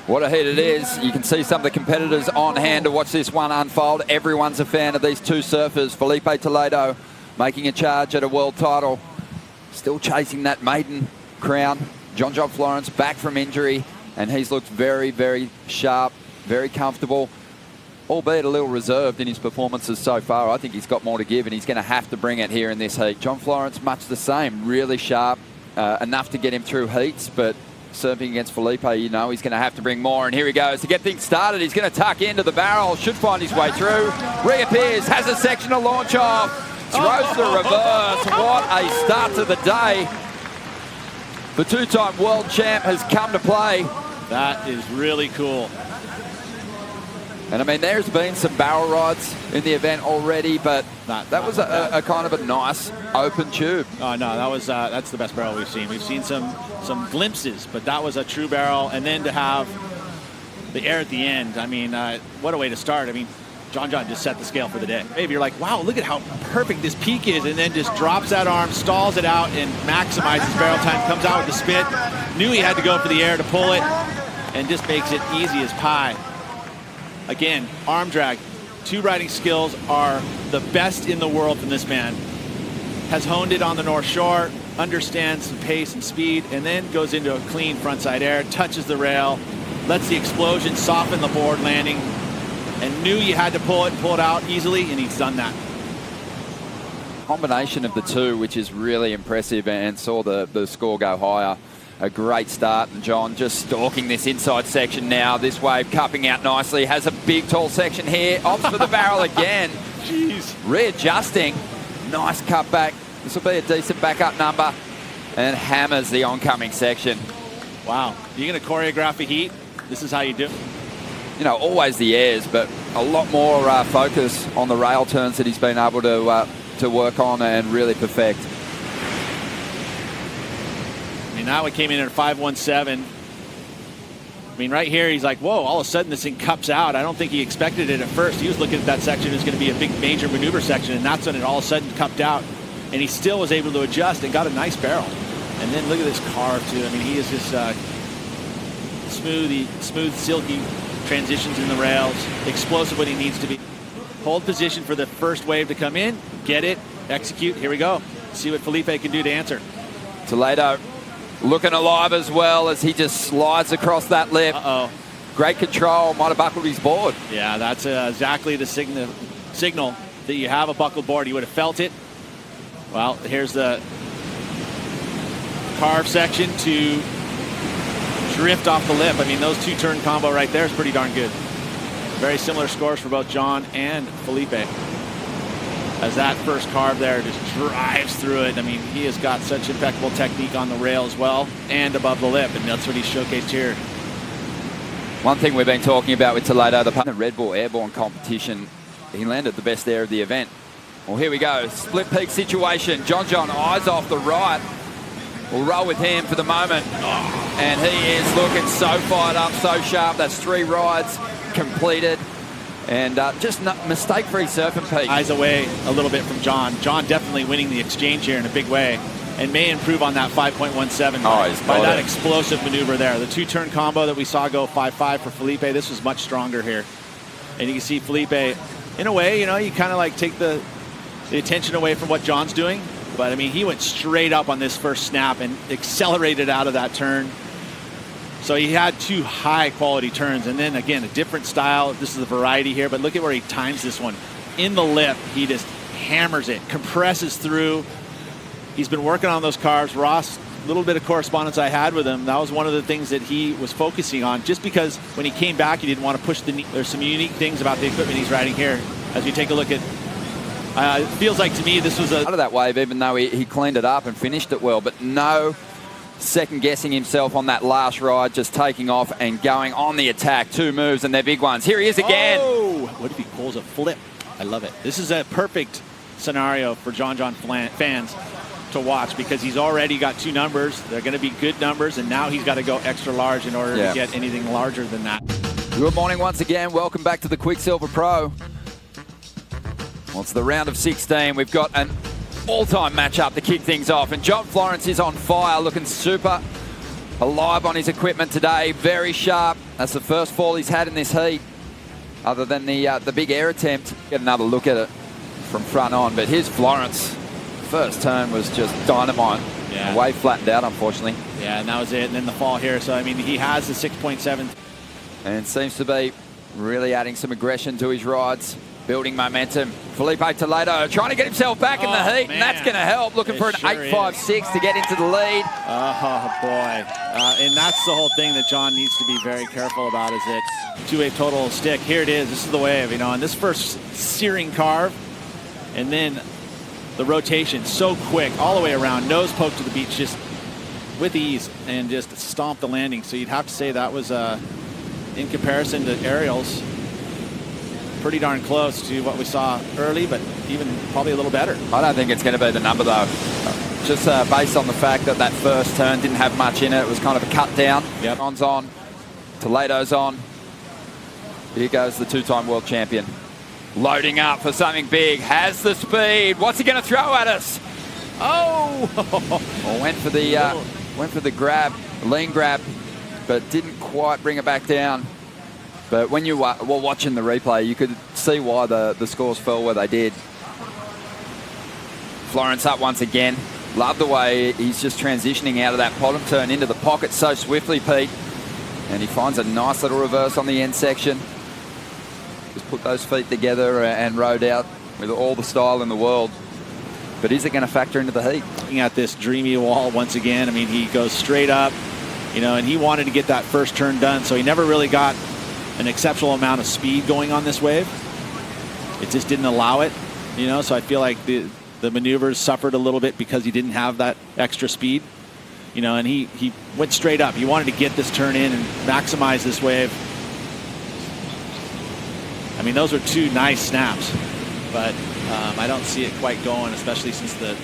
What a heat it is. You can see some of the competitors on hand to watch this one unfold. Everyone's a fan of these two surfers. Filipe Toledo making a charge at a world title. Still chasing that maiden crown. John Florence back from injury, and he's looked very, very sharp, very comfortable, albeit a little reserved in his performances so far. I think he's got more to give, and he's going to have to bring it here in this heat. John Florence, much the same, really sharp, enough to get him through heats, but surfing against Filipe, you know, he's going to have to bring more. And here he goes to get things started. He's going to tuck into the barrel, should find his way through. Reappears, has a section to launch off, throws the reverse. What a start to the day. The two-time world champ has come to play. That is really cool. And I mean, there's been some barrel rides in the event already, but that was a kind of a nice open tube. Oh no, that's the best barrel we've seen. We've seen some glimpses, but that was a true barrel. And then to have the air at the end, I mean, what a way to start. I mean, John just set the scale for the day. Maybe you're like, wow, look at how perfect this peak is, and then just drops that arm, stalls it out, and maximizes barrel time, comes out with the spit. Knew he had to go for the air to pull it, and just makes it easy as pie. Again, arm drag, tube riding skills are the best in the world from this man. Has honed it on the North Shore, understands the pace and speed, and then goes into a clean frontside air, touches the rail, lets the explosion soften the board landing, and knew you had to pull it out easily, and he's done that. Combination of the two, which is really impressive, and saw the score go higher. A great start, and John just stalking this inside section now. This wave cupping out nicely. Has a big, tall section here. Opts for the barrel again. Jeez. Readjusting. Nice cut back. This will be a decent backup number. And hammers the oncoming section. Wow. You're going to choreograph a heat? This is how you do it? You know, always the airs, but a lot more focus on the rail turns that he's been able to work on and really perfect. I mean, now it came in at 5.17. I mean, right here, he's like, whoa, all of a sudden this thing cups out. I don't think he expected it at first. He was looking at that section as going to be a big major maneuver section, and that's when it all of a sudden cupped out. And he still was able to adjust and got a nice barrel. And then look at this carve, too. I mean, he is just smooth, silky transitions in the rails, explosive when he needs to be. Hold position for the first wave to come in, get it, execute. Here we go. See what Filipe can do to answer. Toledo looking alive as well as he just slides across that lip. Uh-oh. Great control, might have buckled his board. Yeah, that's exactly the signal that you have a buckled board. You would have felt it. Well, here's the carve section to drift off the lip. I mean, those two-turn combo right there is pretty darn good. Very similar scores for both John and Filipe. As that first carve there just drives through it. I mean, he has got such impeccable technique on the rail as well and above the lip, and that's what he's showcased here. One thing we've been talking about with Toledo, the Red Bull Airborne competition, he landed the best air of the event. Well, here we go. Split peak situation. John eyes off the right. We'll roll with him for the moment. And he is looking so fired up, so sharp. That's 3 rides completed. And just mistake-free surfing peak. Eyes away a little bit from John. John definitely winning the exchange here in a big way and may improve on that 5.17 by that explosive maneuver there. The two-turn combo that we saw go 5.5 for Filipe, this was much stronger here. And you can see Filipe, in a way, you know, you kind of like take the attention away from what John's doing. But, I mean, he went straight up on this first snap and accelerated out of that turn. So he had 2 high-quality turns. And then, again, a different style. This is a variety here. But look at where he times this one. In the lip, he just hammers it, compresses through. He's been working on those carves. Ross, a little bit of correspondence I had with him, that was one of the things that he was focusing on. Just because when he came back, he didn't want to push the knee. There's some unique things about the equipment he's riding here. As we take a look at it feels like to me this was out of that wave, even though he cleaned it up and finished it well, but no second guessing himself on that last ride, just taking off and going on the attack. 2 moves and they're big ones. Here he is again. Oh, what if he pulls a flip? I love it. This is a perfect scenario for John fans to watch because he's already got 2 numbers. They're going to be good numbers, and now he's got to go extra large in order to get anything larger than that. Good morning once again. Welcome back to the Quiksilver Pro. Well, it's the round of 16. We've got an all-time matchup to kick things off. And John Florence is on fire, looking super alive on his equipment today, very sharp. That's the first fall he's had in this heat, other than the big air attempt. Get another look at it from front on, but here's Florence. First turn was just dynamite. Yeah. Way flattened out, unfortunately. Yeah, and that was it. And then the fall here. So, I mean, he has the 6.7. And seems to be really adding some aggression to his rides, building momentum. Filipe Toledo trying to get himself back in the heat, and that's going to help. Looking for an 8.56 to get into the lead. Oh, boy. And that's the whole thing that John needs to be very careful about, is it 2.8 total stick. Here it is. This is the wave, you know, and this first searing carve, and then the rotation so quick all the way around, nose poke to the beach just with ease, and just stomp the landing. So you'd have to say that was, in comparison to aerials, pretty darn close to what we saw early, but even probably a little better. I don't think it's going to be the number, though. Just based on the fact that that first turn didn't have much in it. It was kind of a cut down. Yep. John's on. Toledo's on. Here goes the two-time world champion. Loading up for something big. Has the speed. What's he going to throw at us? Oh! Well, went for the grab, lean grab, but didn't quite bring it back down. But when you were watching the replay, you could see why the scores fell where they did. Florence up once again. Love the way he's just transitioning out of that bottom turn into the pocket so swiftly, Pete. And he finds a nice little reverse on the end section. Just put those feet together and rode out with all the style in the world. But is it going to factor into the heat? Looking at this dreamy wall once again, I mean, he goes straight up, you know, and he wanted to get that first turn done, so he never really got an exceptional amount of speed going on this wave. It just didn't allow it, you know, so I feel like the maneuvers suffered a little bit because he didn't have that extra speed, you know, and he went straight up. He wanted to get this turn in and maximize this wave. I mean, those are two nice snaps, but I don't see it quite going, especially since the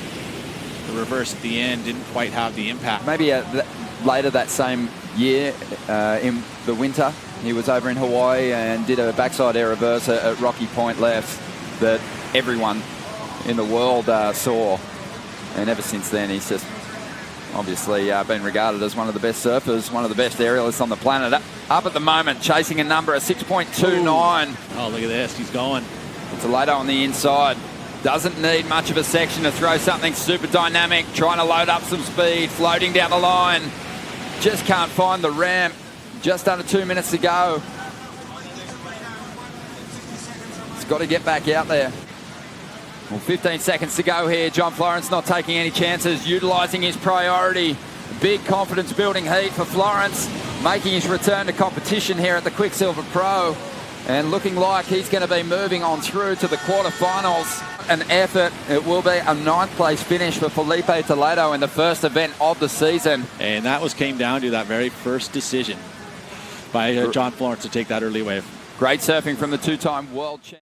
reverse at the end didn't quite have the impact. Maybe later that same year in the winter, he was over in Hawaii and did a backside air reverse at Rocky Point left that everyone in the world saw. And ever since then, he's just obviously been regarded as one of the best surfers, one of the best aerialists on the planet. Up at the moment, chasing a number of 6.29. Oh, look at this. He's going. Toledo on the inside. Doesn't need much of a section to throw something super dynamic. Trying to load up some speed. Floating down the line. Just can't find the ramp. Just under 2 minutes to go. He's got to get back out there. Well, 15 seconds to go here. John Florence not taking any chances, utilising his priority. Big confidence-building heat for Florence, making his return to competition here at the Quiksilver Pro, and looking like he's going to be moving on through to the quarterfinals. An effort. It will be a 9th place finish for Filipe Toledo in the first event of the season. And that came down to that very first decision by John Florence to take that early wave. Great surfing from the two-time world champion.